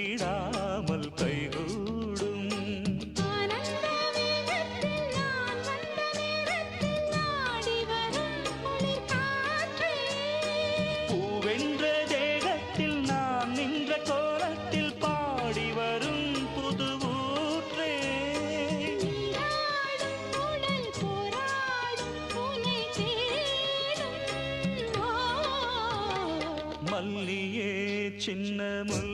விடாமல் கைகூடும். பூவென்ற தேகத்தில் நான் நின்ற கோலத்தில் பாடி வரும் புது ஊற்றே. மல்லியே சின்ன முல்லை